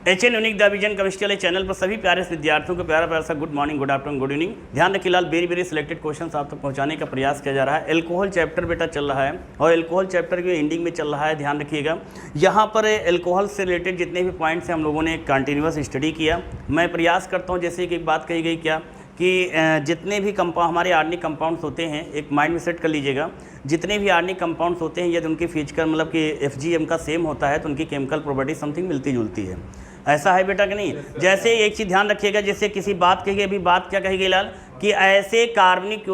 HN unique division chemistry वाले channel पर सभी प्यारे विद्यार्थियों को प्यारा प्यारा सा good morning, good afternoon, good evening. ध्यान रखिए लाल, वेरी सिलेक्टेड क्वेश्चंस आप तक पहुंचाने का प्रयास किया जा रहा है। एल्कोहल चैप्टर बेटा चल रहा है और एल्कोहल चैप्टर की एंडिंग में चल रहा है। ध्यान रखिएगा, यहाँ पर एल्कोहल से रिलेटेड जितने भी पॉइंट्स हैं हम लोगों ने कंटिन्यूस स्टडी किया। मैं प्रयास करता हूँ, जैसे कि एक बात कही गई क्या कि जितने भी हमारे आर्निक कंपाउंड्स होते हैं, एक माइंड में सेट कर लीजिएगा, जितने भी आर्निक कंपाउंड्स होते हैं यदि उनकी फिजिकल मतलब कि FGM का सेम होता है तो उनकी केमिकल प्रॉपर्टी समथिंग मिलती जुलती है। ऐसा है बेटा कि नहीं? जैसे एक चीज़ ध्यान रखिएगा, जैसे किसी बात कही गई, अभी बात क्या कही गई लाल, कि ऐसे कार्बनिक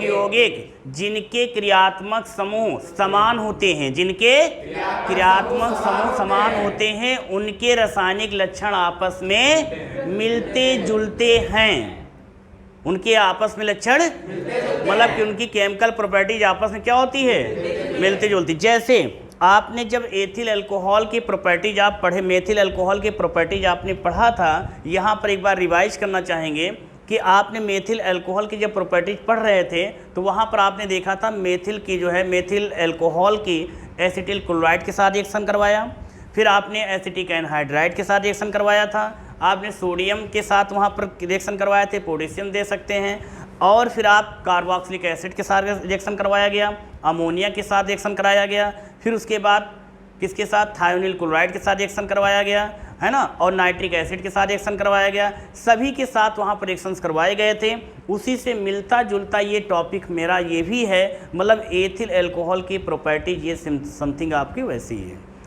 यौगिक जिनके क्रियात्मक समूह समान होते हैं, जिनके क्रियात्मक समूह समान होते हैं, उनके रासायनिक लक्षण आपस में मिलते जुलते हैं। उनके आपस में लक्षण मतलब कि उनकी केमिकल प्रॉपर्टीज आपस में क्या होती है, मिलती जुलती। जैसे आपने जब एथिल अल्कोहल की प्रॉपर्टीज आप पढ़े, मेथिल अल्कोहल की प्रॉपर्टीज आपने पढ़ा था, यहाँ पर एक बार रिवाइज करना चाहेंगे कि आपने मेथिल अल्कोहल की जब प्रॉपर्टीज पढ़ रहे थे तो वहाँ पर आपने देखा था मेथिल की जो है मेथिल अल्कोहल की एसिटिल क्लोराइड के साथ रिएक्शन करवाया, फिर आपने एसिटिक एनहाइड्राइड के साथ रिएक्शन करवाया था, आपने सोडियम के साथ वहाँ पर रिएक्शन करवाए थे, पोटेशियम दे सकते हैं, और फिर आप कार्बोक्सिलिक एसिड के साथ रिएक्शन करवाया गया, अमोनिया के साथ रिएक्शन कराया गया, फिर उसके बाद किसके साथ, थायोनिल क्लोराइड के साथ रिएक्शन करवाया गया है ना, और नाइट्रिक एसिड के साथ रिएक्शन करवाया गया। सभी के साथ वहाँ पर रिएक्शंस करवाए गए थे। उसी से मिलता जुलता ये टॉपिक मेरा ये भी है, मतलब एथिल अल्कोहल की प्रॉपर्टीज ये समथिंग आपकी वैसी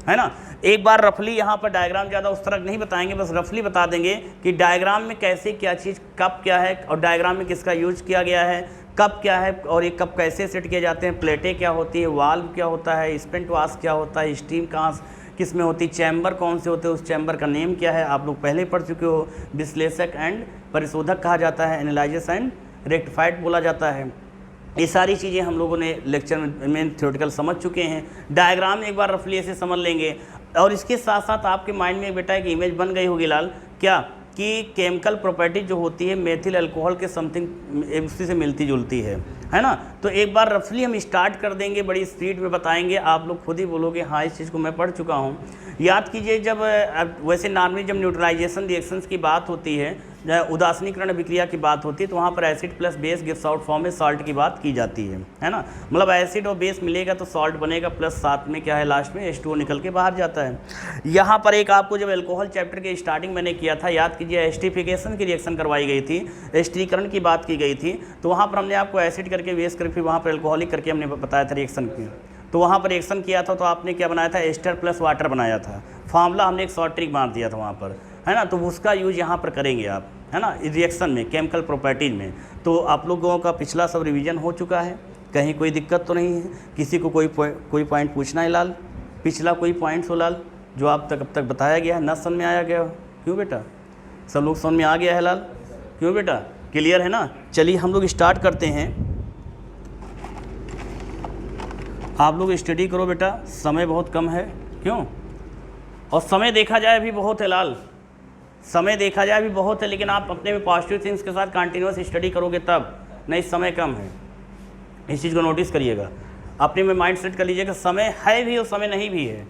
है ना। एक बार रफली यहाँ पर डायग्राम ज़्यादा उस तरह नहीं बताएंगे, बस रफली बता देंगे कि डायग्राम में कैसे क्या चीज़ कब क्या है और डायग्राम में किसका यूज किया गया है, कब क्या है और ये कब कैसे सेट किए जाते हैं, प्लेटें क्या होती है, वाल्व क्या होता है, स्पेंट वाश क्या होता है, स्टीम कहाँ किस में होती है, चैम्बर कौन से होते हैं, उस चैम्बर का नेम क्या है, आप लोग पहले पढ़ चुके हो। विश्लेषक एंड परिशोधक कहा जाता है, एनालाइजर्स एंड रेक्टिफाइड बोला जाता है। ये सारी चीज़ें हम लोगों ने लेक्चर में थ्योरेटिकल समझ चुके हैं। डायग्राम एक बार रफली ऐसे समझ लेंगे और इसके साथ साथ आपके माइंड में बेटा एक इमेज बन गई होगी लाल, क्या कि केमिकल प्रॉपर्टी जो होती है मेथिल अल्कोहल के समथिंग उसी से मिलती जुलती है ना। तो एक बार रफली हम स्टार्ट कर देंगे, बड़ी स्पीड में बताएंगे, आप लोग खुद ही बोलोगे हाँ इस चीज़ को मैं पढ़ चुका हूँ। याद कीजिए, जब वैसे नॉर्मली जब न्यूट्रलाइजेशन रिएक्शंस की बात होती है, उदासीनीकरण विक्रिया की बात होती है, तो वहाँ पर acid plus base gives out form में सॉल्ट की बात की जाती है ना। मतलब एसिड और बेस मिलेगा तो सॉल्ट बनेगा, प्लस साथ में क्या है लास्ट में H2O निकल के बाहर जाता है। यहाँ पर एक आपको जब एल्कोहल चैप्टर के स्टार्टिंग मैंने किया था, याद कीजिए एस्टरीफिकेशन की रिएक्शन करवाई गई थी, एस्टरीकरण की बात की गई थी, तो वहाँ पर हमने आपको एसिड करके बेस करके फिर वहाँ पर एल्कोहलिक करके हमने बताया था रिएक्शन की। तो वहाँ पर रिएक्शन किया था तो आपने क्या बनाया था, एस्टर प्लस वाटर बनाया था, फार्मूला हमने एक शॉर्ट ट्रिक मार दिया था वहाँ पर, है ना। तो उसका यूज यहाँ पर करेंगे आप, है ना, रिएक्शन में, केमिकल प्रॉपर्टीज में। तो आप लोगों का पिछला सब रिवीजन हो चुका है, कहीं कोई दिक्कत तो नहीं है? किसी को कोई पॉइंट पूछना है लाल, पिछला कोई पॉइंट्स हो लाल जो आप तक अब तक बताया गया है, न समझ में आया गया हो? क्यों बेटा, सब लोग समझ में आ गया है लाल? क्यों बेटा, क्लियर है ना? चलिए हम लोग स्टार्ट करते हैं। आप लोग स्टडी करो बेटा, समय बहुत कम है। क्यों? और समय देखा जाए अभी बहुत है लाल, समय देखा जाए अभी बहुत है, लेकिन आप अपने में पॉजिटिव थिंग्स के साथ कंटिन्यूस स्टडी करोगे तब, नहीं समय कम है। इस चीज़ को नोटिस करिएगा, अपने में माइंड सेट कर लीजिएगा, समय है भी और समय नहीं भी है।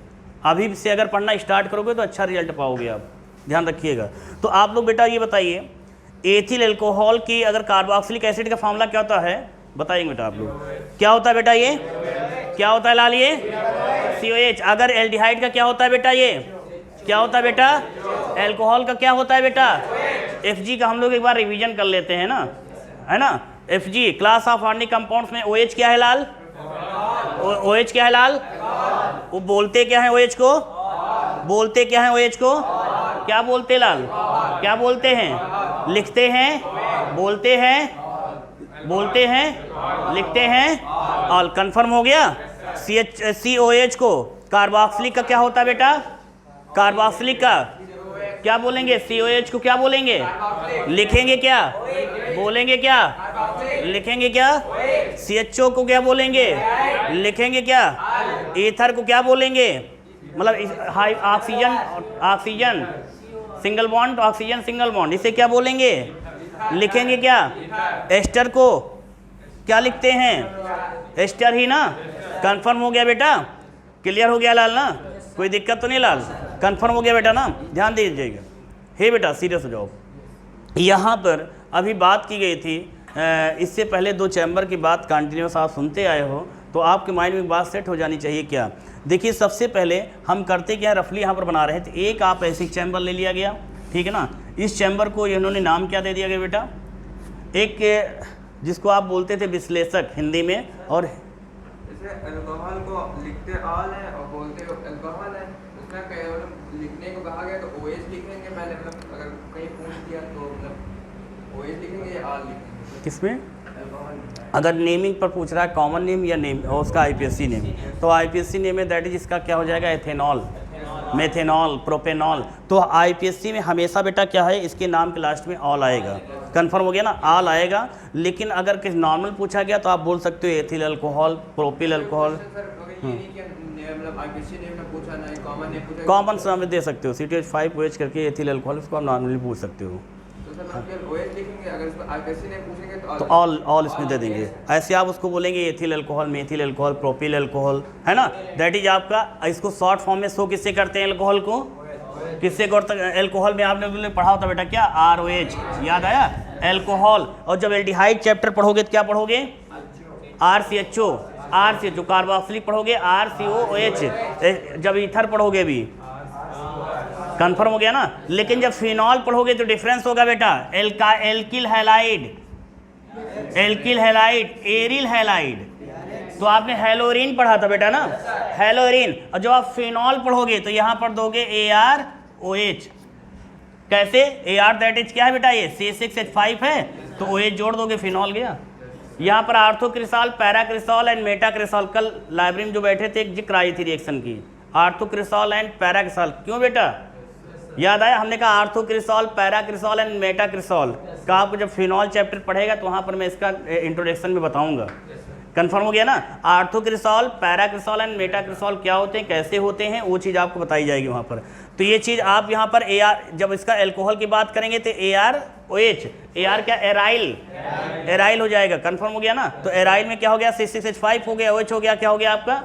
अभी से अगर पढ़ना स्टार्ट करोगे तो अच्छा रिजल्ट पाओगे आप, ध्यान रखिएगा। तो आप लोग बेटा ये बताइए, एथिल अल्कोहल की अगर कार्बोक्सिलिक एसिड का फार्मूला क्या होता है बताएंगे बेटा आप लोग? क्या होता है बेटा, ये क्या होता है लाल, ये COH। अगर एल्डिहाइड का क्या होता है बेटा, ये क्या होता है बेटा, अल्कोहल का क्या होता है बेटा, FG का हम लोग एक बार रिवीजन कर लेते हैं ना, है ना। FG class of organic compounds में OH क्या है लाल, OH क्या है लाल, वो बोलते क्या है OH को, बोलते क्या है OH को, क्या बोलते लाल, क्या बोलते हैं, लिखते हैं, बोलते हैं, बोलते हैं, लिखते हैं, और कंफर्म हो गया। COH को कार्बोक्सिलिक का क्या होता है बेटा, कार्बोक्सिलिक का क्या बोलेंगे, COH को क्या बोलेंगे, लिखेंगे क्या, बोलेंगे क्या, लिखेंगे क्या, CHO को क्या बोलेंगे, लिखेंगे क्या, ईथर को क्या बोलेंगे, मतलब high oxygen, oxygen single bond, oxygen single bond, इसे क्या बोलेंगे, लिखेंगे क्या। एस्टर को क्या लिखते हैं, एस्टर ही ना। कंफर्म हो गया बेटा, क्लियर हो गया लाल ना? कोई दिक्कत तो नहीं लाल? कंफर्म हो गया बेटा ना? ध्यान दीजिएगा। हे बेटा सीरियस हो जाओ। यहाँ पर अभी बात की गई थी, इससे पहले 2 चैम्बर की बात कंटिन्यूस आप सुनते आए हो, तो आपके माइंड में बात सेट हो जानी चाहिए। क्या देखिए, सबसे पहले हम करते क्या, रफली यहाँ पर बना रहे थे। एक आप ऐसे चैम्बर ले लिया गया, ठीक है ना। इस चैम्बर को इन्होंने नाम क्या दे दिया गया बेटा? एक जिसको आप बोलते थे विश्लेषक हिंदी में, और अल्कोहल को लिखते ऑल है और बोलते अल्कोहल है। उसमें मतलब लिखने को कहा गया तो OH लिखेंगे पहले, मतलब अगर कहीं पूछ दिया तो मतलब OH लिखेंगे या ऑल लिखेंगे? किसमें? अगर नेमिंग पर पूछ रहा है, कॉमन नेम या नेम और उसका IPSC नेम, तो IPSC नेम है दैट इज इसका क्या हो जाएगा? Ethanol, methanol, propanol. तो IPSC में हमेशा बेटा क्या है, इसके नाम के लास्ट में ऑल आएगा। कंफर्म हो गया ना? ऑल आएगा। लेकिन अगर किसी नॉर्मल पूछा गया तो आप बोल सकते हो ethyl alcohol, propyl alcohol. Common नाम दे सकते हो, CTH5OH करके एथिल अल्कोहल, उसको आप नॉर्मली पूछ सकते हो। तो ऑल इसमें दे देंगे। ऐसे आप उसको बोलेंगे ethyl alcohol, methyl alcohol, propyl alcohol, है ना। दैट इज आपका। इसको शॉर्ट फॉर्म में शो किससे करते हैं अल्कोहल को? किससे करते हैं अल्कोहल में? आपने पढ़ा होता बेटा क्या? ROH, याद आया? अल्कोहल। और जब एल्डिहाइड चैप्टर पढ़ोगे तो क्या पढ़ोगे? RCHO, कार्बोक्सिलिक पढ़ोगे, RCOOH। जब ईथर पढ़ोगे भी कंफर्म हो गया ना। लेकिन जब फिनॉल पढ़ोगे तो डिफरेंस होगा बेटा। Alkyl halide, alkyl halide, aryl halide. तो आपने हेलोरिन पढ़ा था बेटा ना, हेलोरिन। और जब आप फिनॉल पढ़ोगे तो यहाँ पर दोगे AROH। कैसे? AR दैट इज क्या है बेटा? ये C6H5 है, तो OH जोड़ दोगे, फिनॉल गया। यहाँ पर आर्थोक्रिसॉल, पैराक्रिसॉल एंड मेटाक्रिसॉल। कल लाइब्रेरी में जो बैठे थे एक जिक्र आई थी रिएक्शन की, आर्थोक्रिसॉल एंड पैराक्रिसॉल। क्यों बेटा? याद आया? हमने कहा आर्थोक्रिसॉल, पैराक्रिसॉल एंड मेटाक्रिसॉल का आपको जब फिनॉल चैप्टर पढ़ेगा तो वहाँ पर मैं इसका इंट्रोडक्शन में बताऊंगा। कंफर्म हो गया ना? आर्थोक्रिसॉल, पैराक्रिसॉल एंड मेटाक्रिसॉल क्या होते हैं, कैसे होते हैं, वो चीज़ आपको बताई जाएगी वहाँ पर। तो ये चीज़ आप यहाँ पर जब इसका एल्कोहल की बात करेंगे तो AROH, AR क्या? एराइल, एराइल हो जाएगा। कंफर्म हो गया ना? तो एराइल में क्या हो गया? C6H5 हो गया, OH हो गया, क्या हो गया आपका?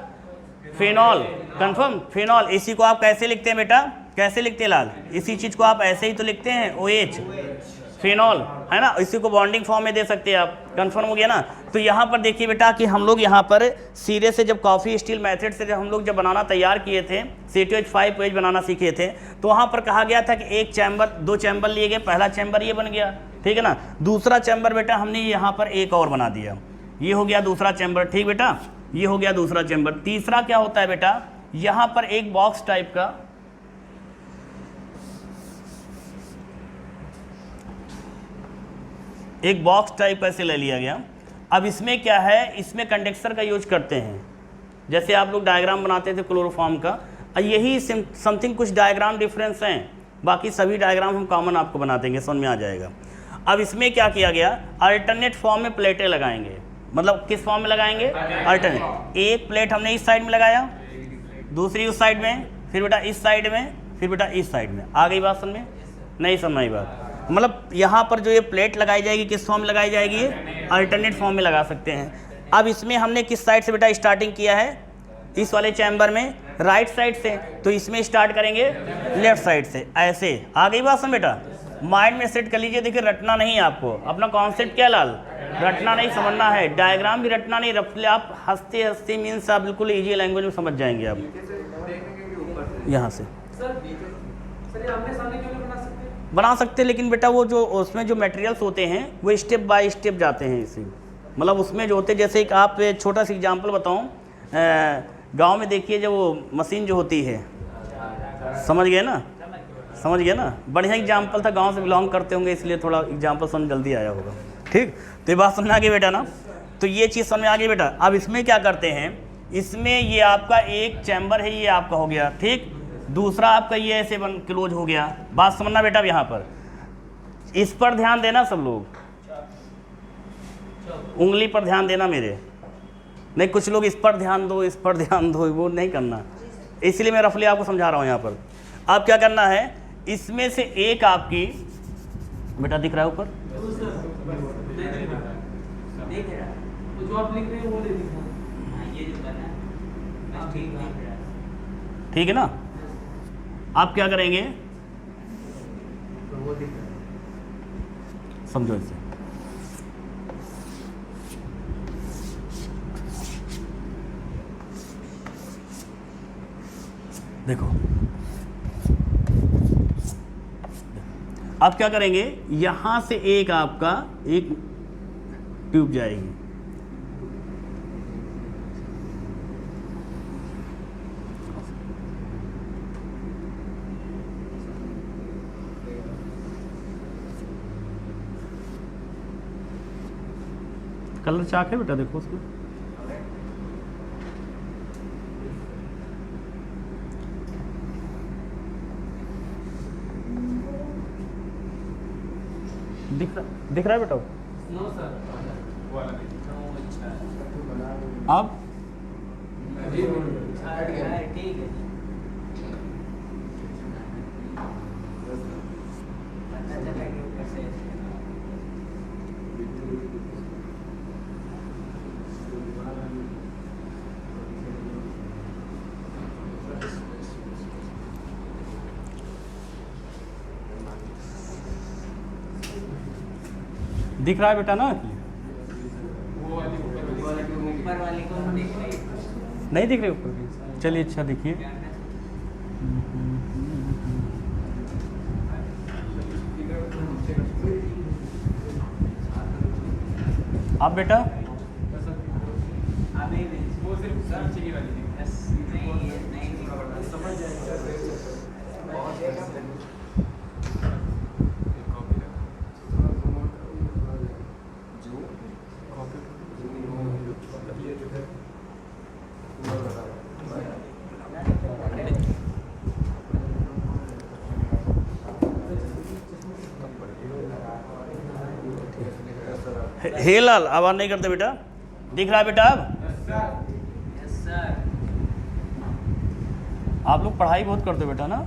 फिनॉल। Confirm, phenol. इसी को आप कैसे लिखते हैं बेटा? कैसे लिखते हैं लाल? इसी चीज़ को आप ऐसे ही तो लिखते हैं, OH, फिनॉल, है ना। इसी को बॉन्डिंग फॉर्म में दे सकते हैं आप। कंफर्म हो गया ना? तो यहाँ पर देखिए बेटा कि हम लोग यहाँ पर सीरे से जब कॉफ़ी स्टील मेथड से जब बनाना तैयार किए थे, CTH5OH बनाना सीखे थे, तो वहाँ पर कहा गया था कि 1 चैम्बर, 2 चैम्बर लिए गए। पहला चैम्बर ये बन गया, ठीक है ना। दूसरा चैम्बर बेटा हमने यहाँ पर एक और बना दिया, ये हो गया दूसरा चैम्बर, ठीक बेटा, ये हो गया दूसरा चैम्बर। तीसरा क्या होता है बेटा? यहाँ पर एक बॉक्स टाइप का, एक बॉक्स टाइप ऐसे ले लिया गया। अब इसमें क्या है, इसमें कंडेंसर का यूज करते हैं। जैसे आप लोग डायग्राम बनाते थे क्लोरोफॉर्म का, यही समथिंग कुछ डायग्राम डिफरेंस हैं, बाकी सभी डायग्राम हम कॉमन आपको बना देंगे, समझ में आ जाएगा। अब इसमें क्या किया गया, अल्टरनेट फॉर्म में प्लेटें लगाएंगे। मतलब किस फॉर्म में लगाएंगे? अल्टरनेट। एक प्लेट हमने इस साइड में लगाया, दूसरी उस साइड में, फिर बेटा इस साइड में, फिर बेटा इस साइड में। आ गई बात समझ में? नहीं समझ आई बात? मतलब यहाँ पर जो ये प्लेट लगाई जाएगी किस फॉर्म में लगाई जाएगी? ये अल्टरनेट फॉर्म में लगा सकते हैं। अब इसमें हमने किस साइड से बेटा स्टार्टिंग किया है? इस वाले चैम्बर में राइट साइड से, तो इसमें स्टार्ट करेंगे लेफ्ट साइड से। ऐसे आ गई बात समझ बेटा? माइंड में सेट कर लीजिए। देखिए रटना नहीं है आपको, अपना कॉन्सेप्ट क्या लाल? रटना नहीं, समझना है। डायग्राम भी रटना नहीं, रफले आप हंसते हंसते मीन्स आप बिल्कुल ईजी लैंग्वेज में समझ जाएंगे आप। यहाँ से बना सकते, लेकिन बेटा वो जो उसमें जो मटेरियल्स होते हैं वो स्टेप बाय स्टेप जाते हैं इसी। मतलब उसमें जो होते, जैसे एक आप छोटा सा एग्जांपल बताऊं, गांव में देखिए जो वो मशीन जो होती है, समझ गए ना? समझ गए ना? बढ़िया एग्जांपल था, गांव से बिलोंग करते होंगे इसलिए थोड़ा एग्जांपल समझ जल्दी आया होगा। ठीक, तो ये बात समझ आ गई बेटा ना? तो ये चीज़ समझ आ गई बेटा। अब इसमें क्या करते हैं, इसमें ये आपका एक चैम्बर है, ये आपका हो गया, ठीक। दूसरा आपका ये ऐसे बन क्लोज हो गया। बात समझना बेटा, अब यहाँ पर इस पर ध्यान देना सब लोग, उंगली पर ध्यान देना मेरे, नहीं कुछ लोग इस पर ध्यान दो, इस पर ध्यान दो, वो नहीं करना, इसलिए मैं रफली आपको समझा रहा हूँ। यहाँ पर आप क्या करना है, इसमें से एक आपकी बेटा दिख रहा है ऊपर, ठीक है ना। आप क्या करेंगे, समझो इसे। देखो आप क्या करेंगे, यहां से एक आपका एक ट्यूब जाएगी, कलर चाक है बेटा, देखो उसमें। दिख रहा है बेटा? No sir. अब ठीक है। दिख रहा है बेटा ना? ऊपर वाली को नहीं दिख रही। नहीं दिख रहे ऊपर? चलिए अच्छा देखिए। आप बेटा अभी वो सिर्फ नीचे की वाली थी। नहीं समझ हे लाल, आवाज नहीं करते बेटा? दिख रहा है बेटा अब? Yes sir. आप लोग पढ़ाई बहुत करते हो बेटा ना?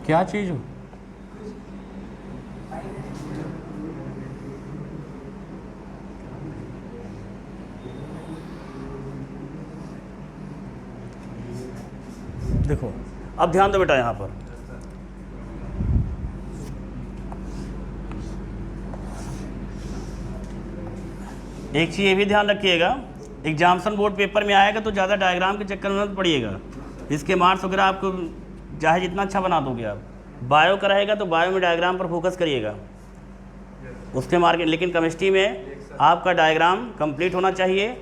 क्या चीज हो? देखो अब ध्यान दो बेटा, यहाँ पर एक चीज़ ये भी ध्यान रखिएगा, एग्जामिनेशन बोर्ड पेपर में आएगा तो ज़्यादा डायग्राम के चक्कर में मत पड़िएगा। इसके मार्क्स वगैरह आपको चाहे जितना अच्छा बना दोगे आप। बायो का रहेगा तो बायो में डायग्राम पर फोकस करिएगा, उसके मार्केट। लेकिन केमिस्ट्री में आपका डायग्राम कंप्लीट होना चाहिए,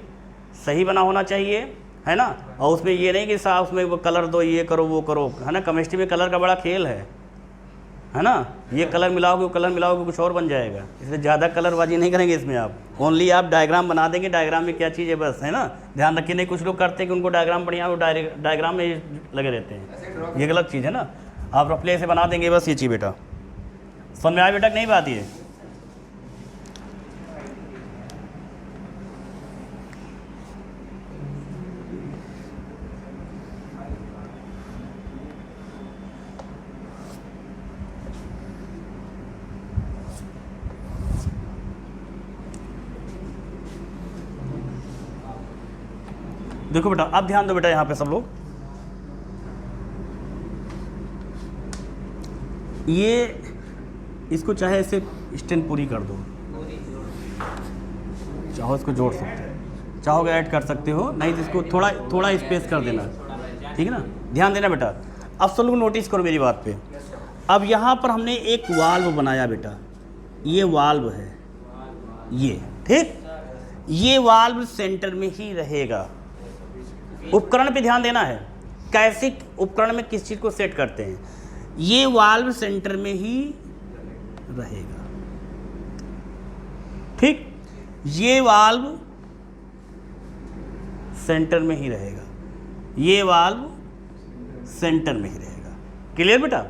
सही बना होना चाहिए, है ना। और उसमें ये नहीं कि साहब उसमें वो कलर दो, ये करो वो करो, है ना। केमिस्ट्री में कलर का बड़ा खेल है ना। ये कलर मिलाओगे, वो कलर मिलाओगे, कुछ और बन जाएगा। इसलिए ज़्यादा कलरबाजी नहीं करेंगे इसमें आप। ओनली आप डायग्राम बना देंगे, डायग्राम में क्या चीज़ है बस, है ना। ध्यान रखिए, नहीं कुछ लोग करते हैं कि उनको डायग्राम बढ़िया, वो डायग्राम में ही लगे रहते हैं, ये गलत चीज़ है ना। आप रफली से बना देंगे बस, ये चीज़ बेटा। समझ में आया बेटा कि नहीं बात ये? देखो बेटा, अब ध्यान दो बेटा यहाँ पे सब लोग। ये इसको चाहे ऐसे स्टैंड पूरी कर दो, चाहो इसको जोड़ सकते हो, चाहोगे ऐड कर सकते हो, नहीं तो इसको थोड़ा थोड़ा स्पेस कर देना, ठीक है ना। ध्यान देना बेटा। अब सब लोग नोटिस करो मेरी बात पे। अब यहाँ पर हमने एक वाल्व बनाया बेटा, ये वाल्व है ये, ठीक। ये वाल्व सेंटर में ही रहेगा। उपकरण पे ध्यान देना है, कैसे उपकरण में किस चीज़ को सेट करते हैं। ये वाल्व सेंटर में ही रहेगा, ठीक। ये वाल्व सेंटर में ही रहेगा, ये वाल्व सेंटर में ही रहेगा। क्लियर बेटा?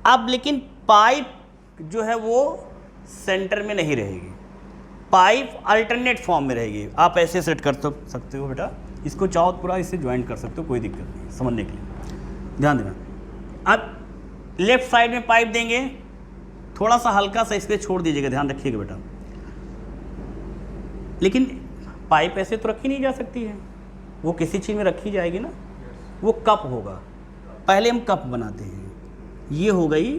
अब लेकिन पाइप जो है वो सेंटर में नहीं रहेगी, पाइप अल्टरनेट फॉर्म में रहेगी। आप ऐसे सेट कर सकते हो बेटा, इसको चाहो पूरा इससे ज्वाइन कर सकते हो, कोई दिक्कत नहीं समझने के लिए। ध्यान देना। अब लेफ्ट साइड में पाइप देंगे, थोड़ा सा हल्का सा इसके छोड़ दीजिएगा, ध्यान रखिएगा बेटा। लेकिन पाइप ऐसे तो रखी नहीं जा सकती है, वो किसी चीज़ में रखी जाएगी ना, वो कप होगा। पहले हम कप बनाते हैं, ये हो गई,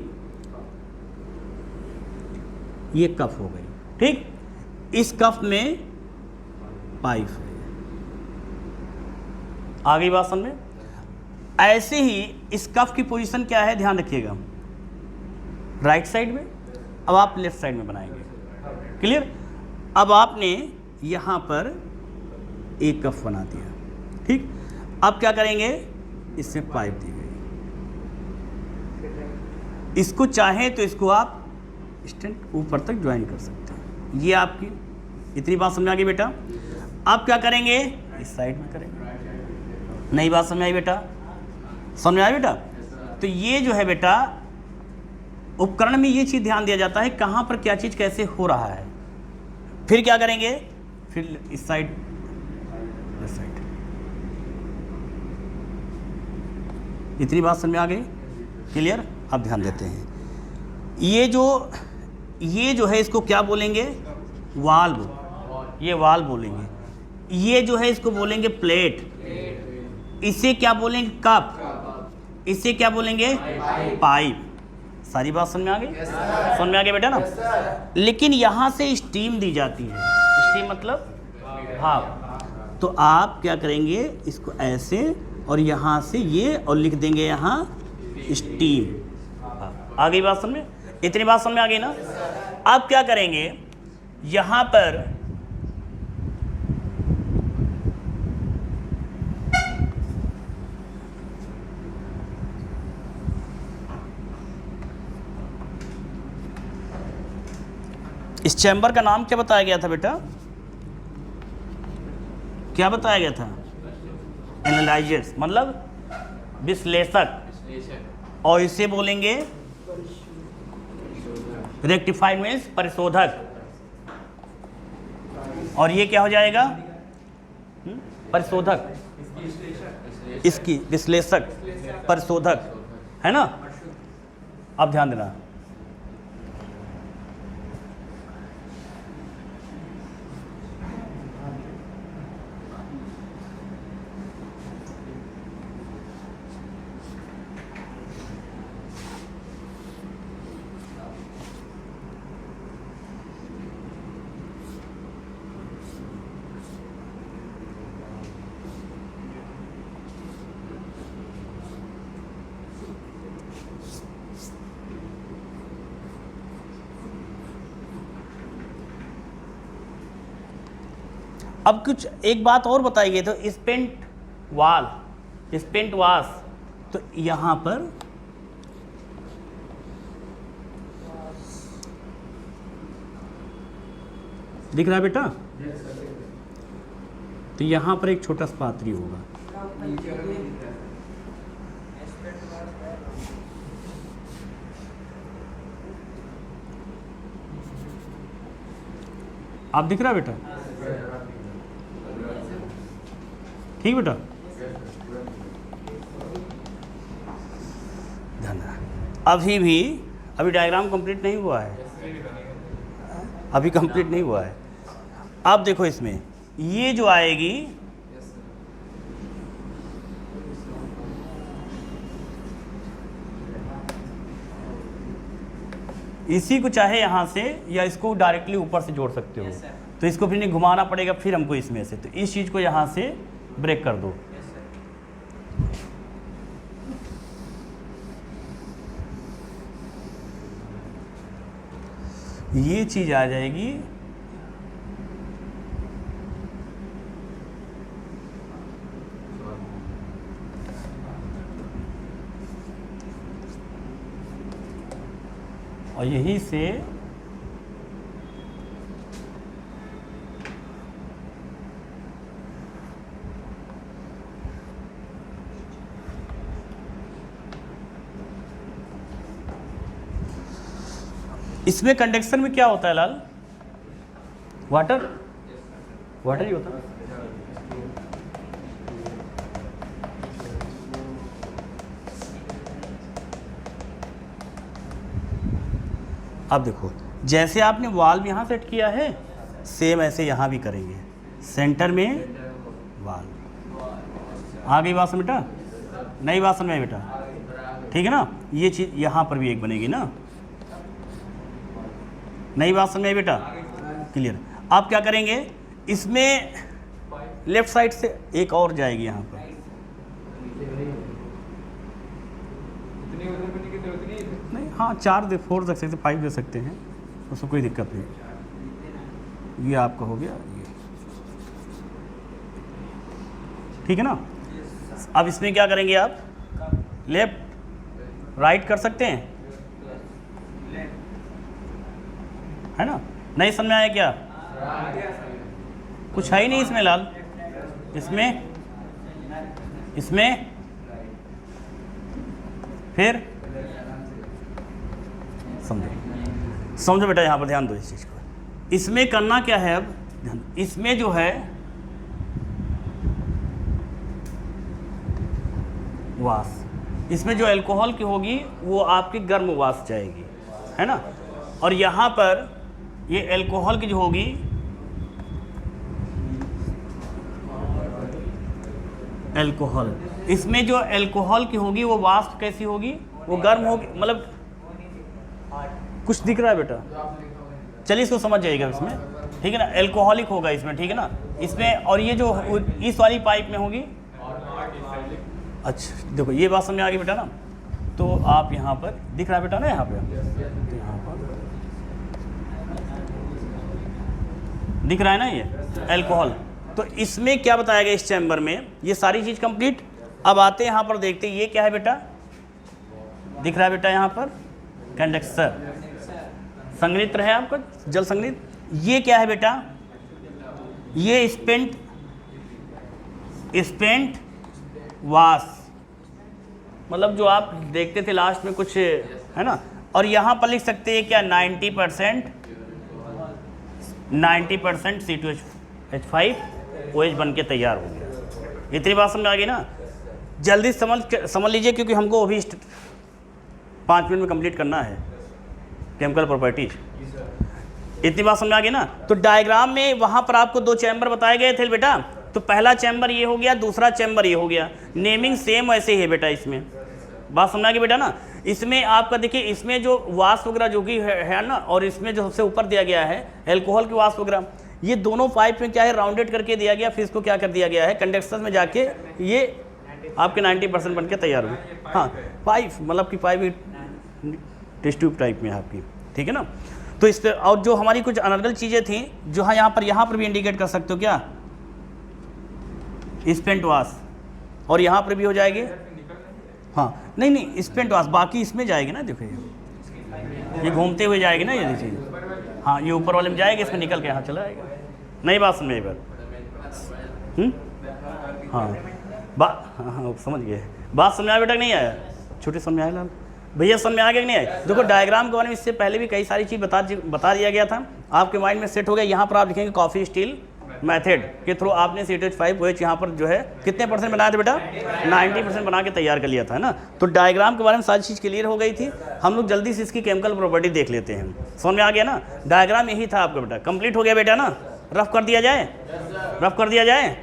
ये कप हो गई, ठीक। इस कप में पाइप है, आ गई बात समझ में। ऐसे ही इस कप की पोजीशन क्या है, ध्यान रखिएगा, राइट साइड में। अब आप लेफ्ट साइड में बनाएंगे, क्लियर। अब आपने यहाँ पर एक कप बना दिया, ठीक। अब क्या करेंगे, इसमें पाइप दी गई, इसको चाहें तो इसको आप स्टैंड ऊपर तक ज्वाइन कर सकते हैं। ये आपकी इतनी बात समझ आ गई बेटा। अब क्या करेंगे, इस साइड में करेंगे। नई बात समझ आई बेटा, समझ आया बेटा। तो ये जो है बेटा, उपकरण में ये चीज़ ध्यान दिया जाता है कहाँ पर क्या चीज़ कैसे हो रहा है। फिर क्या करेंगे, फिर इस साइड, इस साइड। इतनी बात समझ में आ गई, क्लियर। अब ध्यान देते हैं, ये जो है इसको क्या बोलेंगे, वाल्व, ये वाल्व बोलेंगे। ये जो है इसको बोलेंगे प्लेट, इसे क्या बोलेंगे, कप, इसे क्या बोलेंगे, पाइप। सारी बात समझ में आ गई, समझ में आ गई बेटा ना। लेकिन यहाँ से स्टीम दी जाती है, स्टीम मतलब भाप। तो आप क्या करेंगे, इसको ऐसे और यहाँ से ये, और लिख देंगे यहाँ स्टीम। आ गई बात समझ में, इतनी बात समझ में आ गई ना। अब क्या करेंगे, यहाँ पर इस चैम्बर का नाम क्या बताया गया था बेटा, क्या बताया गया था, एनालाइजर्स मतलब विश्लेषक, और इसे बोलेंगे रेक्टिफाइड मीन्स परिशोधक। और ये क्या हो जाएगा, परिशोधक, इसकी विश्लेषक, परिशोधक, है ना। अब ध्यान देना, अब कुछ एक बात और बताई गई, तो स्पेंट वाल, स्पेंट वाश, तो यहाँ पर दिख रहा है बेटा, तो यहाँ पर एक छोटा सा पात्री होगा, आप दिख रहा है बेटा, ठीक बेटा। अभी डायग्राम कंप्लीट नहीं हुआ है, अभी कंप्लीट नहीं हुआ है। अब देखो इसमें ये जो आएगी, इसी को चाहे यहाँ से या इसको डायरेक्टली ऊपर से जोड़ सकते हो, तो इसको फिर नहीं घुमाना पड़ेगा फिर हमको इसमें से, तो इस चीज़ को यहाँ से ब्रेक कर दो। ये चीज़ आ जाएगी, और यहीं से इसमें कंडक्शन में क्या होता है लाल, वाटर, वाटर ही होता है। अब देखो, जैसे आपने वाल्व यहाँ सेट किया है, सेम ऐसे यहाँ भी करेंगे, सेंटर में वाल्व। आ गई बात समझ बेटा? नई बात समझ में आई बेटा? ठीक है ना? ये चीज़ यहाँ पर भी एक बनेगी ना। नई बात समझ में आई बेटा? क्लियर। आप क्या करेंगे, इसमें लेफ्ट साइड से एक और जाएगी यहाँ पर। नहीं, हाँ 4 4 दे सकते, 5 दे सकते हैं, उसमें कोई दिक्कत नहीं। ये आपका हो गया ये, ठीक है ना? अब इसमें क्या करेंगे आप, लेफ्ट राइट कर सकते हैं, है ना? नहीं समझ में आया क्या? कुछ है ही नहीं इसमें लाल, इसमें फिर समझो बेटा, यहाँ पर ध्यान दो इस चीज़ को। इसमें करना क्या है, अब ध्यान, इसमें जो है वास, इसमें जो अल्कोहल की होगी वो आपकी गर्म वास जाएगी, है ना? और यहाँ पर ये अल्कोहल की जो होगी, अल्कोहल, इसमें जो अल्कोहल की होगी वो वाष्प कैसी होगी, वो गर्म होगी। मतलब कुछ दिख रहा है बेटा? चलिए इसको समझ जाइएगा इसमें, ठीक है ना? अल्कोहलिक होगा इसमें, ठीक है ना? इसमें, और ये जो इस वाली पाइप में होगी, अच्छा देखो ये बात समझ में आ गई बेटा ना? तो आप यहाँ पर दिख रहा है बेटा ना, यहाँ पे दिख रहा है ना ये अल्कोहल। तो इसमें क्या बताया गया इस चैम्बर में, ये सारी चीज़ कंप्लीट। अब आते हैं यहाँ पर, देखते हैं ये क्या है बेटा, दिख रहा है बेटा यहाँ पर कंडक्टर, संग्रहित्र है आपका जल संग्रहित। ये क्या है बेटा, ये स्पेंट वास, मतलब जो आप देखते थे लास्ट में कुछ, है ना? और यहाँ पर लिख सकते हैं क्या, 90% C2H5OH बन के तैयार हो गया। इतनी बात समझ आ गई ना? जल्दी समझ लीजिए, क्योंकि हमको अभी 5 मिनट में कंप्लीट करना है केमिकल प्रॉपर्टीज। इतनी बात समझ आ गई ना? तो डायग्राम में वहाँ पर आपको 2 चैम्बर बताए गए थे बेटा। तो पहला चैम्बर ये हो गया, दूसरा चैम्बर ये हो गया। नेमिंग सेम ऐसे ही है बेटा इसमें। बात समझ आ गई बेटा ना? इसमें आपका देखिए, इसमें जो वाष्प वगैरह जो कि है ना, और इसमें जो सबसे ऊपर दिया गया है अल्कोहल की वाष्प वगैरह, ये दोनों पाइप में क्या है, राउंडेड करके दिया गया। फिर इसको क्या कर दिया गया है, कंडक्टर में जाके ये आपके 90% बन के तैयार हुए। हाँ, पाइप मतलब कि पाइप टेस्ट ट्यूब टाइप में आपकी, ठीक है ना? तो इस पर, और जो हमारी कुछ अनर्गल चीज़ें थी जो हाँ यहाँ पर भी इंडिकेट कर सकते हो क्या, स्पेंट वास, और यहाँ पर भी हो जाएगी। हाँ नहीं स्पेंट वास बाकी इसमें जाएगी ना, देखो ये घूमते हुए जाएगी ना ये चीज़। हाँ ये ऊपर वाले में जाएगा, इसमें निकल के यहाँ चला जाएगा। नई बात समझ में बात? हाँ समझ गए। बात समझ आया बेटा? नहीं आया? छोटे समझ आया लाल भैया? समझ में आ गया कि नहीं आया? देखो डायग्राम के बारे में इससे पहले भी कई सारी चीज़ बता दिया गया था, आपके माइंड में सेट हो गया। यहाँ पर आप लिखेंगे कॉफी स्टील मेथड के थ्रू आपने C2H5OH यहाँ पर जो है कितने % बनाया था बेटा? 90% बना के तैयार कर लिया था, है ना? तो डायग्राम के बारे में सारी चीज़ क्लियर हो गई थी। हम लोग जल्दी से इसकी केमिकल प्रॉपर्टी देख लेते हैं। समझ में आ गया ना? डायग्राम यही था आपका बेटा। कंप्लीट हो गया बेटा ना? रफ कर दिया जाए? रफ कर दिया जाए?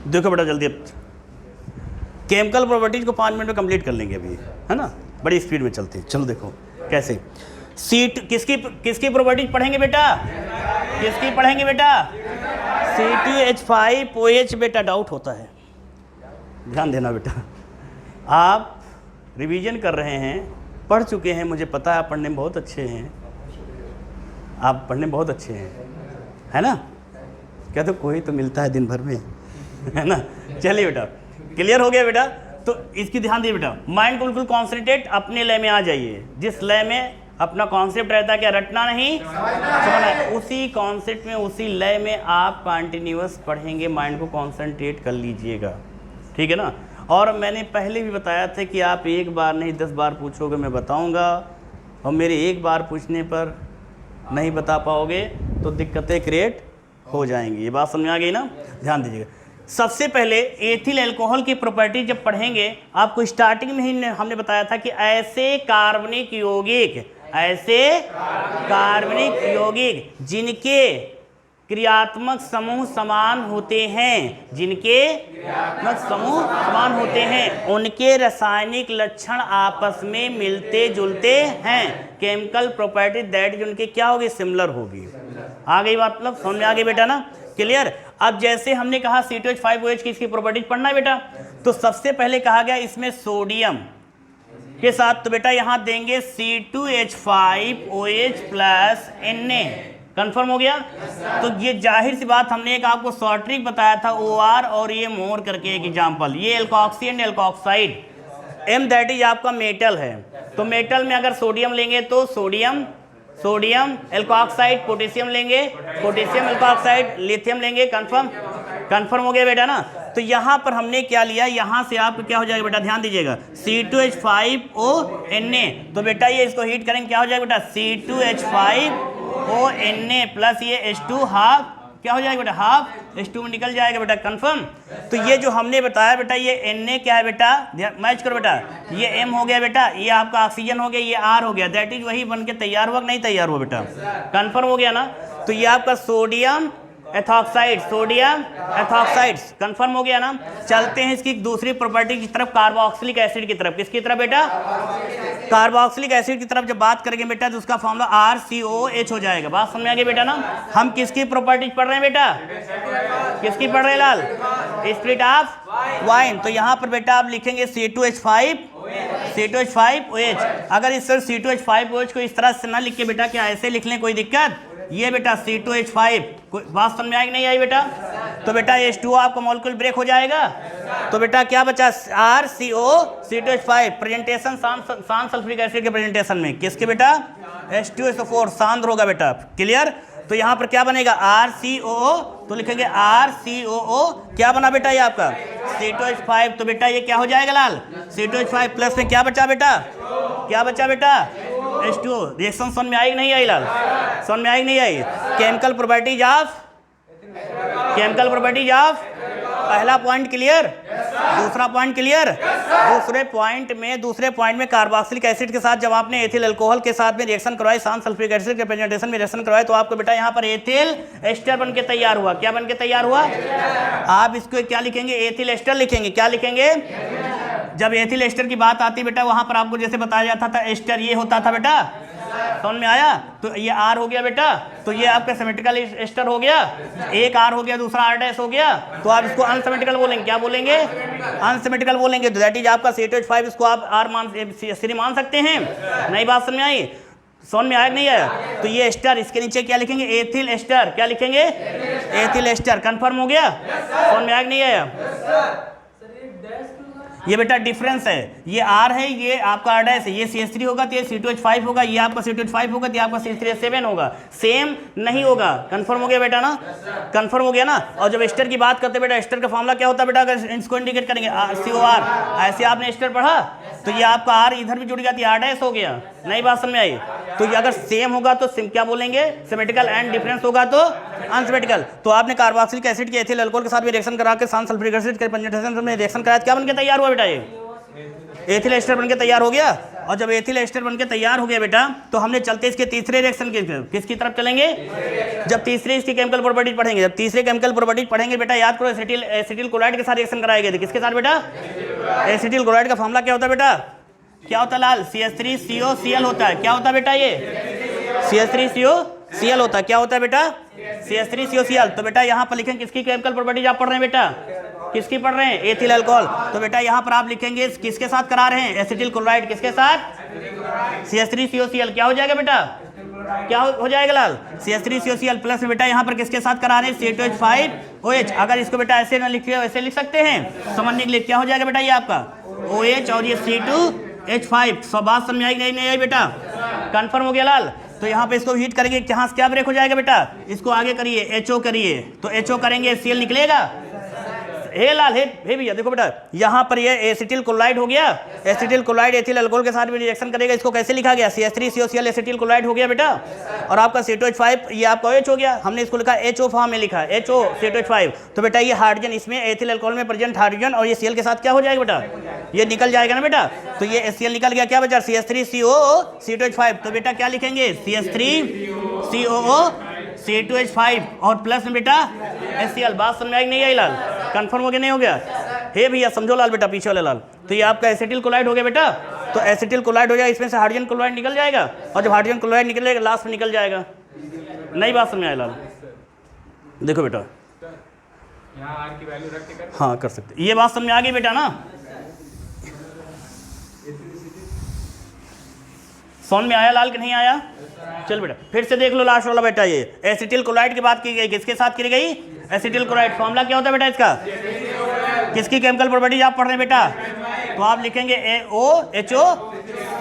देखो बेटा जल्दी, अब केमिकल प्रॉपर्टीज को 5 मिनट में कंप्लीट कर लेंगे अभी, है ना? बड़ी स्पीड में चलते हैं। चलो देखो कैसे किसकी प्रॉपर्टीज पढ़ेंगे बेटा? किसकी पढ़ेंगे बेटा? C2H5OH बेटा। डाउट होता है, ध्यान देना बेटा। आप रिवीजन कर रहे हैं, पढ़ चुके हैं, मुझे पता है आप पढ़ने में बहुत अच्छे हैं, आप पढ़ने में बहुत अच्छे हैं, है ना? क्या तो कोई तो मिलता है दिन भर में, है ना? चलिए बेटा, क्लियर हो गया बेटा? तो इसकी ध्यान दिए बेटा, माइंड को बिल्कुल कॉन्सेंट्रेट, अपने लय में आ जाइए। जिस लय में अपना कॉन्सेप्ट रहता है, क्या रटना नहीं, समझना है। उसी कॉन्सेप्ट में, उसी लय में आप कंटिन्यूअस पढ़ेंगे, माइंड को कॉन्सेंट्रेट कर लीजिएगा, ठीक है ना? और मैंने पहले भी बताया था कि आप 1 बार नहीं 10 बार पूछोगे, मैं बताऊंगा, और मेरे 1 बार पूछने पर नहीं बता पाओगे तो दिक्कतें क्रिएट हो जाएंगी। ये बात समझ आ गई ना, ध्यान दीजिएगा। सबसे पहले एथिल अल्कोहल की प्रॉपर्टी जब पढ़ेंगे, आपको स्टार्टिंग में ही हमने बताया था कि ऐसे कार्बनिक यौगिक जिनके क्रियात्मक समूह समान होते हैं, उनके रासायनिक लक्षण आपस में मिलते जुलते हैं। केमिकल प्रॉपर्टी दैट इज उनके क्या होगी, सिमिलर होगी। आ गई बात, मतलब समझ में आ गई बेटा ना, क्लियर। अब जैसे हमने कहा C2H5OH की इसकी प्रॉपर्टीज पढ़ना है बेटा, तो सबसे पहले कहा गया इसमें सोडियम के साथ, तो बेटा यहां देंगे C2H5OH प्लस Na। कंफर्म हो गया। तो ये जाहिर सी बात, हमने एक आपको शॉर्ट ट्रिक बताया था, OR और ये मोर करके एक एग्जांपल, ये alkoxy and alkoxide, M that is आपका मेटल है। तो मेटल में अगर सोडियम लेंगे तो सोडियम एल्कोक्साइड, पोटेशियम लेंगे पोटेशियम एल्कोक्साइड, लिथियम लेंगे। कंफर्म हो गया बेटा ना। तो यहाँ पर हमने क्या लिया, यहाँ से आपको क्या हो जाएगा बेटा, ध्यान दीजिएगा, C2H5ONa। तो बेटा ये इसको हीट करेंगे, क्या हो जाएगा बेटा, C2H5ONa प्लस ये H2 हाफ, क्या हो जाएगा बेटा, हाफ H2 में निकल जाएगा बेटा। कंफर्म। तो ये जो हमने बताया बेटा, ये Na क्या है बेटा, मैच करो बेटा, ये M हो गया बेटा, ये आपका ऑक्सीजन हो गया, ये R हो गया, दैट इज वही बन के तैयार हुआ, नहीं तैयार हुआ बेटा। कंफर्म हो गया ना। तो ये आपका सोडियम एथॉक्साइड, कंफर्म हो गया ना। चलते हैं इसकी दूसरी प्रॉपर्टी की तरफ, कार्बोक्सिलिक एसिड की तरफ। किसकी तरफ बेटा, कार्बोक्सिलिक एसिड की तरफ जब बात करेंगे बेटा, तो उसका फॉर्मूला RCOH हो जाएगा। बात समझ आ गई बेटा ना। हम किसकी प्रॉपर्टीज पढ़ रहे हैं बेटा, किसकी पढ़ रहे हैं लाल, स्पिरिट ऑफ वाइन। तो यहाँ पर बेटा आप लिखेंगे C2H5OH। अगर इस तरह C2H5OH को इस तरह से ना लिख के बेटा, क्या ऐसे लिख लें, कोई दिक्कत, ये बेटा C2H5, बात समझ में आई नहीं आई बेटा। तो बेटा H2O आपका मॉलिक्यूल ब्रेक हो जाएगा। तो बेटा क्या बचा, C2H5 प्रेजेंटेशन शांत सल्फ्यूरिक एसिड के प्रेजेंटेशन में किसके बेटा, H2SO4 सांद्र होगा बेटा, क्लियर। तो यहाँ पर क्या बनेगा, RCOO, तो लिखेंगे RCOO, क्या बना बेटा ये आपका C2H5। तो बेटा ये क्या हो जाएगा लाल, C2H5 प्लस में क्या बचा बेटा, H2O। रिएक्शन समझ में आई नहीं आई लाल, समझ में आई नहीं आई। केमिकल प्रॉपर्टीज ऑफ पहला पॉइंट क्लियर, दूसरा पॉइंट क्लियर। दूसरे पॉइंट में कार्बोक्सिलिक एसिड के साथ जब आपने एथिल अल्कोहल के साथ में रिएक्शन करवाई, शांत सल्फ्यूरिक एसिड के प्रेजेंटेशन में रिएक्शन करवाए, तो आपको बेटा यहाँ पर एथिल एस्टर बन के तैयार हुआ। क्या बन के तैयार हुआ, आप इसको क्या लिखेंगे, एथिल एस्टर लिखेंगे। क्या लिखेंगे, जब एथिल एस्टर की बात आती बेटा, वहां पर आपको जैसे बताया जाता था, एस्टर ये होता था बेटा, समझ में आया। तो ये R हो गया बेटा, तो ये आपका सिमेट्रिकल एस्टर हो गया, एक R हो गया, दूसरा R' हो गया। तो आप इसको अनसिमेट्रिकल बोलेंगे, क्या बोलेंगे, अनसिमेट्रिकल बोलेंगे। तो दैट इज आपका C2H5, इसको आप R मान सकते हैं। नई बात समझ में आई, समझ में आया नहीं आया। तो ये एस्टर, इसके नीचे क्या लिखेंगे, एथिल एस्टर, क्या लिखेंगे, एथिल एस्टर। कंफर्म हो गया, समझ में आया नहीं आया। ये बेटा डिफरेंस है, ये R है, ये आपका R' है, ये CH3 होगा तो ये C2H5 होगा, ये आपका C2H5 होगा तो ये आपका C3H7 होगा, सेम नहीं होगा। कंफर्म हो गया बेटा ना, कंफर्म हो गया ना। और जब एस्टर की बात करते बेटा, एस्टर का फॉर्मूला क्या होता है बेटा, अगर इसको इंडिकेट करेंगे COR, ऐसे आपने एस्टर पढ़ा तो ये आपका R इधर भी जुड़ गया, R' हो गया। नई बात समझ में आई। तो ये अगर सेम होगा तो क्या बोलेंगे, सिमेट्रिकल, एंड डिफरेंस होगा तो अनसिमेट्रिकल। तो आपने कार्बोक्सिलिक एसिड के एथिल अल्कोहल के साथ भी रिएक्शन करा के शांत सल्फ्यूरिक एसिड के प्रेजेंटेशन में रिएक्शन कराया, क्या बनके तैयार हुआ बेटा, ये एथिल एस्टर बनके तैयार हो गया। और जब एथिल एस्टर बनके तैयार हो गया बेटा, तो हमने चलते इसके तीसरे रिएक्शन किसकी तरफ चलेंगे, जब तीसरे इसकी केमिकल प्रॉपर्टीज पढ़ेंगे। जब तीसरे केमिकल प्रॉपर्टीज पढ़ेंगे बेटा, याद करो एसिटिल क्लोराइड के साथ रिएक्शन कराए गए थे। किसके साथ बेटा, एसिटिल क्लोराइड का फॉर्मूला क्या होता है बेटा, क्या होता है लाल, CH3COCl होता है। क्या होता है बेटा, ये CH3COCl होता है। क्या होता है बेटा, CH3COCl। तो बेटा यहाँ पर लिखेंगे किसकी केमिकल प्रॉपर्टीज आप पढ़ रहे हैं बेटा, किसकी पढ़ रहे हैं, एथिल अल्कोहल। तो बेटा यहाँ पर आप लिखेंगे किसके साथ करा रहे हैं, एसिटिल क्लोराइड, किसके साथ, CH3COCl। क्या हो जाएगा बेटा, क्या हो जाएगा लाल, CH3COCl प्लस बेटा यहाँ पर किसके साथ करा रहे हैं, C2H5OH। अगर इसको बेटा ऐसे ना लिखिए, वैसे लिख सकते हैं, समझने के लिए क्या हो जाएगा बेटा, ये आपका OH और ये C2H5। सब बात समझ आई नहीं आई बेटा, कंफर्म हो गया लाल। तो यहाँ पे इसको हीट करेंगे, यहाँ से क्या ब्रेक हो जाएगा बेटा, इसको आगे करिए, HO करिए, तो HO करेंगे, Cl निकलेगा, हे लाल हे भैया देखो बेटा, यहाँ पर ये एसिटिल क्लोराइड हो गया, एसिटिल क्लोराइड एथिल अल्कोहल के साथ में रिएक्शन करेगा, इसको कैसे लिखा गया CH3COCl एसिटिल क्लोराइड हो गया बेटा, और आपका C2H5 ये आपका OH हो गया, हमने इसको लिखा HO फॉर्म में लिखा HO C2H5। तो बेटा ये हाइड्रोजन इसमें एथिल अल्कोहल में प्रेजेंट हाइड्रोजन और ये Cl के साथ क्या हो जाएगा बेटा, ये निकल जाएगा ना बेटा। तो ये Cl निकल गया, क्या बचा CH3COO C2H5। तो बेटा क्या लिखेंगे CH3COO C2H5 और प्लस में बेटा HCl। बात समझ में आई नहीं आई लाल, कंफर्म हो गया नहीं हो गया? हे भैया समझो लाल बेटा, पीछे वाले लाल। तो ये आपका एसिटिल क्लोराइड हो गया बेटा, तो एसिटिल क्लोराइड हो जाएगा, इसमें से हाइड्रोजन क्लोराइड निकल जाएगा, और जब हाइड्रोजन क्लोराइड निकल जाएगा लास्ट में निकल जाएगा। नई बात समझ में आया लाल? देखो बेटा यहाँ आर की वैल्यू रख के कर। हाँ कर सकते, ये बात समझ में आ गई बेटा ना, समझ में आया लाल कि नहीं आया? चल बेटा फिर से देख लो लास्ट वाला बेटा, ये एसिटिल क्लोराइड की बात की गई, किसके साथ की गई? Acetyl chloride. फॉर्मूला क्या होता है बेटा इसका? किसकी केमिकल प्रॉपर्टीज आप पढ़ रहे हैं बेटा? तो आप लिखेंगे AOHO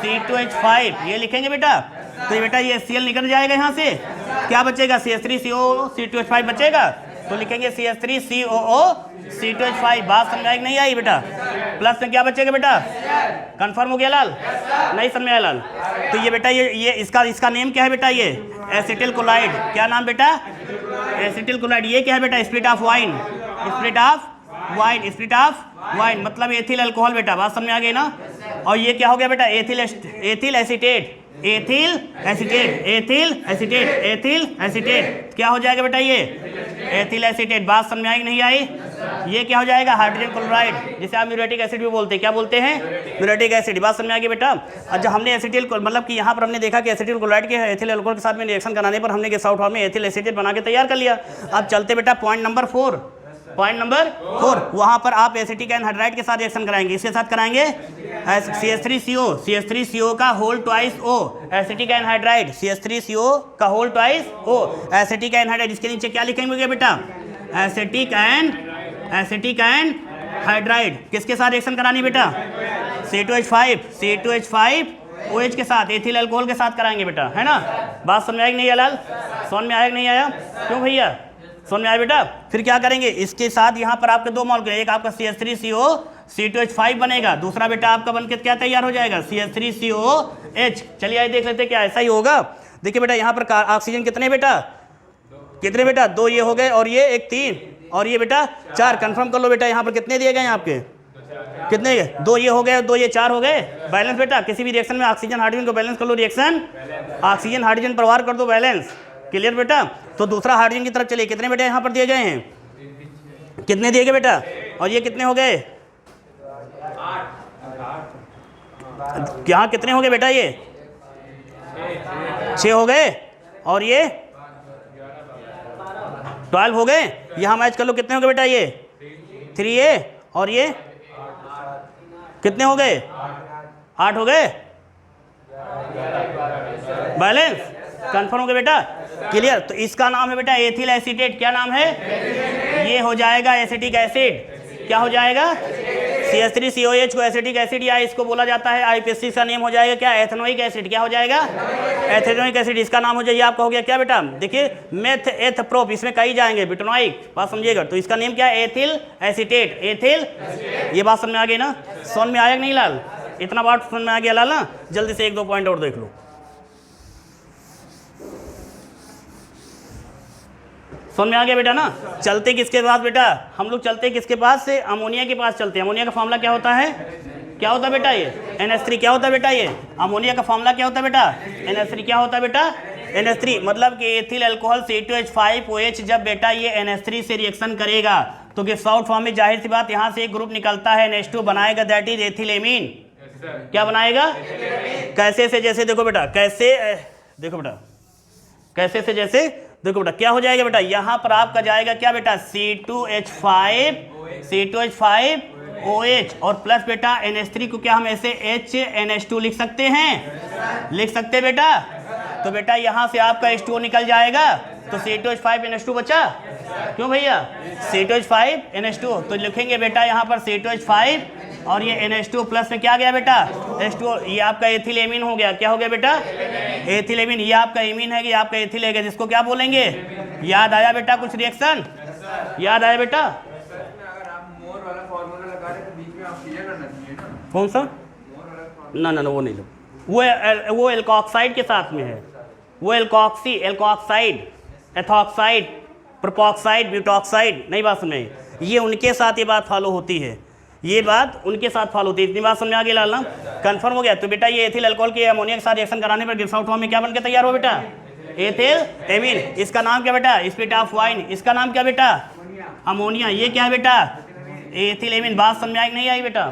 C2H5, ये लिखेंगे बेटा। तो ये बेटा ये Cl निकल जाएगा यहाँ से, क्या बचेगा? CH3COO C2H5 बचेगा, तो लिखेंगे CH3COO C2H5। बात समझ आई नहीं आई बेटा? प्लस में क्या बचेगा बेटा? कंफर्म हो गया लाल? नहीं समझ में आया लाल? तो ये बेटा ये इसका नेम क्या है बेटा? ये एसिटिल क्लोराइड। क्या नाम बेटा? Acetyl chloride. ये क्या है बेटा? Split of wine, split of wine, split of wine मतलब एथिल अल्कोहल बेटा। बात समझ में आ गई ना? और ये क्या हो गया बेटा? Ethyl acetate, ethyl acetate, ethyl acetate, ethyl acetate. क्या हो जाएगा बेटा? ये एथिल एसीटेट। बात समझ में आई नहीं आई? ये क्या हो जाएगा? हाइड्रोजन क्लोराइड, जिसे आप म्यूरेटिक एसिड भी बोलते हैं। क्या बोलते हैं? Muriatic acid. बात समझ में आ गई बेटा? और जब हमने एसिटिल मतलब कि यहाँ पर हमने देखा कि एसिटिल क्लोराइड के एथिल अल्कोहल के साथ में रिएक्शन कराने पर हमने गैस आउट फॉर्म में एथिल एसीटेट बना के तैयार कर लिया। अब चलते बेटा पॉइंट नंबर 4, पॉइंट नंबर 4। वहाँ पर आप एसिटिक एनहाइड्राइड के साथ रिएक्शन कराएंगे, इसके साथ कराएंगे CH3CO का whole twice O, acetic anhydride CH3CO का whole twice O, acetic anhydride. इसके नीचे क्या लिखेंगे बेटा? Acetic and hydride. किसके साथ रिएक्शन करानी बेटा? C2H5 OH के साथ, एथिल अल्कोहल के साथ कराएंगे बेटा, है ना? बात समझ में आएगी नहीं आया लाल? समझ में आया कि नहीं आया? क्यों भैया समझ में आया बेटा? फिर क्या करेंगे? इसके साथ यहाँ पर आपके दो मॉलिक्यूल, एक आपका CH3CO C2H5 बनेगा, दूसरा बेटा आपका बनके क्या तैयार हो जाएगा? CH3COOH। चलिए आइए देख लेते हैं क्या ऐसा ही होगा। देखिए बेटा यहाँ पर ऑक्सीजन कितने बेटा? कितने बेटा? 2 ये हो गए, और ये एक 3, और ये बेटा 4। कंफर्म कर लो बेटा, यहाँ पर कितने दिए गए हैं आपके? कितने? 2 ये हो गए, 2 ये 4 हो गए। बैलेंस बेटा, किसी भी रिएक्शन में ऑक्सीजन हाइड्रोजन को बैलेंस कर लो, रिएक्शन ऑक्सीजन हाइड्रोजन प्रवाह कर दो, बैलेंस। क्लियर बेटा? तो दूसरा हाइड्रोजन की तरफ चलिए, कितने बेटा यहाँ पर दिए गए हैं? कितने दिए गए बेटा? और ये कितने हो गए? यहाँ कितने हो गए बेटा? ये 6 हो गए, और ये 12 हो गए। यहाँ मैच कर लो, कितने हो गए बेटा? ये 3A, और ये कितने हो गए? 8 हो गए। बैलेंस कंफर्म हो गया बेटा? क्लियर? तो इसका नाम है बेटा एथिल एसीटेट। क्या नाम है? ये हो जाएगा एसिटिक एसिड। क्या हो जाएगा? CH3COH को एसिटिक एसिड, या इसको बोला जाता है IPSC का नेम हो जाएगा क्या? Ethanoic acid. क्या हो जाएगा? Ethanoic acid. इसका नाम हो जाएगा, आपका हो गया क्या बेटा? देखिए मेथ एथ प्रोप, इसमें कई जाएंगे, बिटोनोइक। बात समझिएगा। तो इसका नेम क्या है? Ethyl acetate, ethyl. ये बात समझ में आ गई ना? समझ में आया कि नहीं लाल? इतना बात समझ में आ गया लाल ना? जल्दी से 1-2 पॉइंट और देख लो। समझ में आ गया बेटा ना? चलते किसके पास बेटा? हम लोग चलते किसके पास से? अमोनिया के पास चलते हैं। अमोनिया का फॉर्मूला क्या होता है? क्या होता है बेटा? ये NH3। क्या होता है बेटा? ये अमोनिया का फॉर्मूला क्या होता है बेटा? NH3। क्या होता है बेटा? NH3 मतलब कि एथिल अल्कोहल C2H5OH जब बेटा ये NH3 से रिएक्शन करेगा तो गिब्स आउट फॉर्म में जाहिर सी बात यहाँ से एक ग्रुप निकलता है, NH2 बनाएगा, दैट इज एथिलेमीन। क्या बनाएगा? कैसे से जैसे, देखो बेटा कैसे, देखो बेटा कैसे से जैसे, देखो बेटा क्या हो जाएगा बेटा? यहाँ पर आपका जाएगा क्या बेटा? C2H5OH और प्लस बेटा NH3 को क्या हम ऐसे HNH2 लिख सकते हैं? लिख सकते बेटा? तो बेटा यहाँ से आपका H2O निकल जाएगा, तो C2H5NH2 बचा। क्यों भैया? C2H5NH2, तो लिखेंगे बेटा यहाँ पर C2H5 और ये NH2 प्लस में क्या गया बेटा? H2O। ये आपका एथिल एमीन हो गया। क्या हो गया बेटा? Ethyl amine. ये आपका एमीन है, ये आपका एथिल है, जिसको क्या बोलेंगे? याद आया बेटा कुछ रिएक्शन? याद आया बेटा? अगर आप कौन सा? ना ना ना, वो नहीं लो, वो एल्कोक्साइड के साथ में है, वो एल्कोक्साइड, एथॉक्साइड, प्रोपॉक्साइड, ब्यूटॉक्साइड, नहीं बात समझ में, ये उनके साथ ये बात फॉलो होती है, ये बात उनके साथ फॉलो होती है। इतनी बात समझ में आ गई लाल ना? कंफर्म हो गया? तो बेटा ये एथिल अल्कोहल के अमोनिया के साथ रिएक्शन कराने पर गिब्स आउट फॉर्म में क्या बनकर तैयार हो बेटा? Ethyl amine. इसका नाम क्या बेटा? Spirit of wine. इसका नाम क्या बेटा? अमोनिया। ये क्या है बेटा? Ethyl amine. बात समझ में आई नहीं आई बेटा?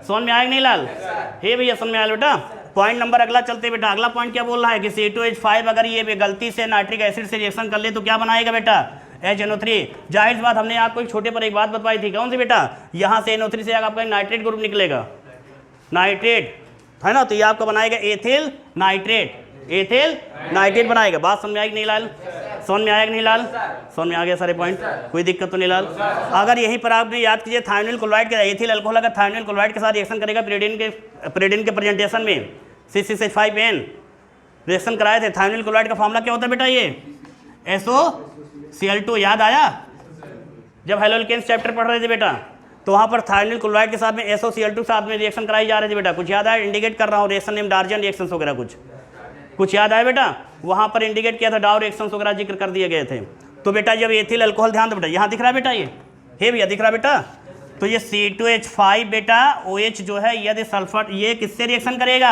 समझ में आएगा नहीं लाल? हे भैया समझ में आया बेटा? पॉइंट नंबर अगला चलते बेटा। अगला पॉइंट क्या बोल रहा है कि C2H5 अगर ये गलती से नाइट्रिक एसिड से रिएक्शन कर ले तो क्या बनाएगा बेटा? HNO3। जाहिर सी बात, हमने आपको एक छोटे पर एक बात बताई थी, कौन सी बेटा? यहाँ से NO3 से आपका नाइट्रेट ग्रुप निकलेगा, नाइट्रेट है ना, तो ये आपका बनाएगा एथिल नाइट्रेट, एथिल नाइट्रेट बनाएगा। बात समझ में आएगी नहीं लाल? समझ में आएगा नहीं लाल? समझ में आ गया सारे पॉइंट? कोई दिक्कत तो नहीं लाल? अगर यहीं पर आपने याद कीजिए थायोनिल क्लोराइड के एथिल अल्कोहल अगर थायोनिल क्लोराइड के साथ रिएक्शन करेगा पिरिडिन के प्रेजेंटेशन में C6H5N रिएक्शन कराए थे, थायोनिल क्लोराइड का फॉर्मूला क्या होता है बेटा? ये SOCl2। याद आया जब हेलोल्केन्स चैप्टर पढ़ रहे थे बेटा, तो वहाँ पर थायोनिल क्लोराइड के साथ में SOCl2 साथ में रिएक्शन कराई जा रही थी बेटा। कुछ याद आया? इंडिकेट कर रहा हूँ रिएक्शन नेम डार्जन रिएक्शंस वगैरह, कुछ याद आया बेटा? वहाँ पर इंडिकेट किया था, डाउ रिएक्शंस वगैरह जिक्र कर दिए गए थे। तो बेटा जब एथिल अल्कोहल, ध्यान दो बेटा, यहाँ दिख रहा है बेटा, ये हे भैया दिख रहा है बेटा? तो ये C2H5 बेटा OH जो है यदि सल्फर, ये किससे रिएक्शन करेगा?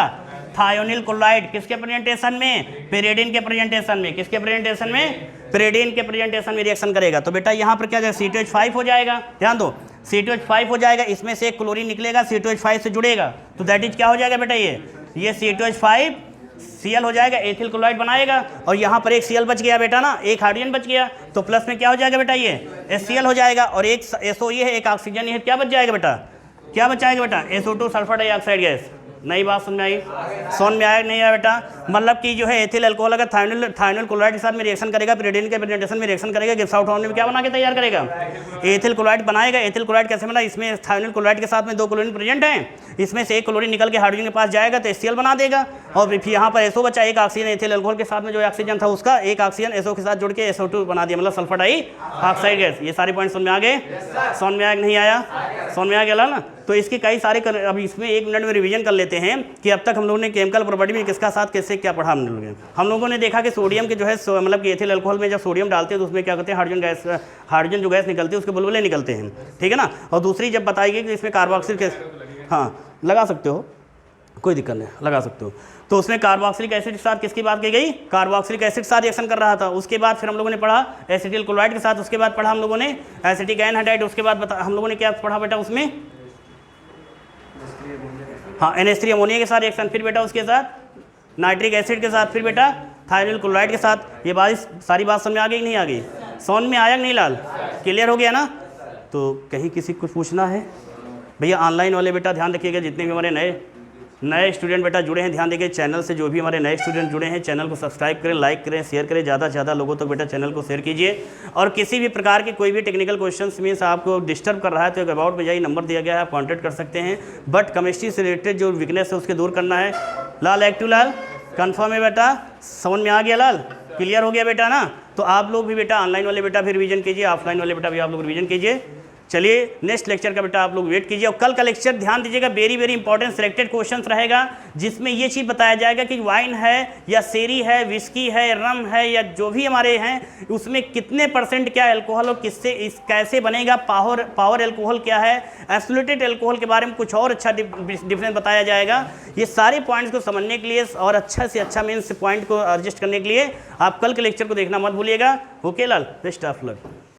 Thionyl chloride. किसके प्रेजेंटेशन में? पेरिडिन के प्रेजेंटेशन में। किसके प्रेजेंटेशन में? पेरिडिन के प्रेजेंटेशन में रिएक्शन करेगा। तो बेटा यहाँ पर क्या जाएगा? C2H5 हो जाएगा। ध्यान दो, C2H5 हो जाएगा, इसमें से एक क्लोरीन निकलेगा, C2H5 से जुड़ेगा, तो दैट इज क्या हो जाएगा बेटा? ये C2H5 Cl हो जाएगा, एथिल क्लोराइड बनाएगा, और यहाँ पर एक Cl बच गया बेटा ना, एक हाइड्रोजन बच गया, तो प्लस में क्या हो जाएगा बेटा? ये HCl हो जाएगा, और एक SO ये है, एक ऑक्सीजन, ये क्या बच जाएगा बेटा? क्या बचाएगा बेटा? SO2 sulphur dioxide gas. नई बात समझ में आई? समझ में आया नहीं आया बेटा? मतलब कि जो है एथिल अल्कोहल अगर थायोनिल क्लोराइड के साथ में रिएक्शन करेगा, पिरिडिन के प्रेजेंटेशन में रिएक्शन करेगा, गिब्स आउट फॉर्म में क्या बना के तैयार करेगा? एथिल क्लोराइड बनाएगा। एथिल क्लोराइड कैसे बना? इसमें थायोनिल क्लोराइड के साथ में 2 क्लोरीन प्रेजेंट हैं, इसमें से एक क्लोरीन निकल के हाइड्रोजन के पास जाएगा तो HCl बना देगा, और फिर यहाँ पर SO बचा, एक ऑक्सीजन एथिल अल्कोहल के साथ में जो ऑक्सीजन था उसका एक ऑक्सीजन SO के साथ जुड़ के SO2 बना दिया, मतलब सल्फर डाइऑक्साइड गैस। ये सारे पॉइंट समझ में आ गए? समझ में आया नहीं आया? समझ में आ गया ना? तो इसके कई सारे अब इसमें 1 मिनट में रिवीजन कर लेते हैं कि अब तक हम लोगों ने केमिकल प्रॉपर्टी में किसका साथ कैसे क्या पढ़ा हम लोगों ने देखा कि सोडियम के जो है मतलब कि एथिल अल्कोहल में जब सोडियम डालते हैं तो उसमें क्या करते हैं? हाइड्रोजन जो गैस निकलती है उसके बुलबुले निकलते हैं, ठीक है ना। और दूसरी जब बताई गई कि इसमें कार्बोक्सिलिक एसिड, हाँ लगा सकते हो, कोई दिक्कत नहीं, लगा सकते हो। तो उसमें कार्बोक्सिलिक एसिड के साथ किसकी बात की गई? कार्बोक्सिलिक एसिड के साथ रिएक्शन कर रहा था। उसके बाद फिर हम लोगों ने पढ़ा एसिटिल क्लोराइड के साथ, उसके बाद पढ़ा हम लोगों ने एसिटिक एनहाइड्राइड, उसके बाद हम लोगों ने क्या पढ़ा बेटा उसमें? हाँ NH3 अमोनिया के साथ रिएक्शन, फिर बेटा उसके साथ नाइट्रिक एसिड के साथ, फिर बेटा थायोनिल क्लोराइड के साथ। ये बात सारी बात समझ में आ गई नहीं आ गई? समझ में आया नहीं लाल? क्लियर हो गया ना? तो कहीं किसी को पूछना है? भैया ऑनलाइन वाले बेटा ध्यान रखिएगा, जितने भी हमारे नए स्टूडेंट बेटा जुड़े हैं ध्यान देखिए, चैनल से जो भी हमारे नए स्टूडेंट जुड़े हैं चैनल को सब्सक्राइब करें, लाइक करें, शेयर करें, ज़्यादा से ज़्यादा लोगों तक बेटा चैनल को शेयर कीजिए। और किसी भी प्रकार के कोई भी टेक्निकल क्वेश्चंस मीन्स आपको डिस्टर्ब कर रहा है तो एक अबाउट में जाइए, नंबर दिया गया है, आप कॉन्टैक्ट कर सकते हैं। बट केमिस्ट्री से रिलेटेड जो वीकनेस है उसके दूर करना है। लाल एक्टिव लाल कन्फर्म है बेटा? समझ में आ गया लाल? क्लियर हो गया बेटा ना? तो आप लोग भी बेटा ऑनलाइन वाले बेटा भी रिवीजन कीजिए, ऑफलाइन वाले बेटा भी आप लोग रिवीजन कीजिए। चलिए नेक्स्ट लेक्चर का बेटा आप लोग वेट कीजिए। और कल का लेक्चर ध्यान दीजिएगा, वेरी इंपॉर्टेंट सिलेक्टेड क्वेश्चंस रहेगा, जिसमें ये चीज़ बताया जाएगा कि वाइन है या सेरी है, विस्की है, रम है, या जो भी हमारे हैं उसमें कितने % क्या अल्कोहल और किससे कैसे बनेगा, पावर अल्कोहल क्या है, एब्सोल्यूटेड अल्कोहल के बारे में कुछ और अच्छा डिफरेंस बताया जाएगा। ये सारे पॉइंट्स को समझने के लिए और अच्छा से अच्छा मीन्स पॉइंट को एडजस्ट करने के लिए आप कल के लेक्चर को देखना मत भूलिएगा। Okay Lal, best of luck.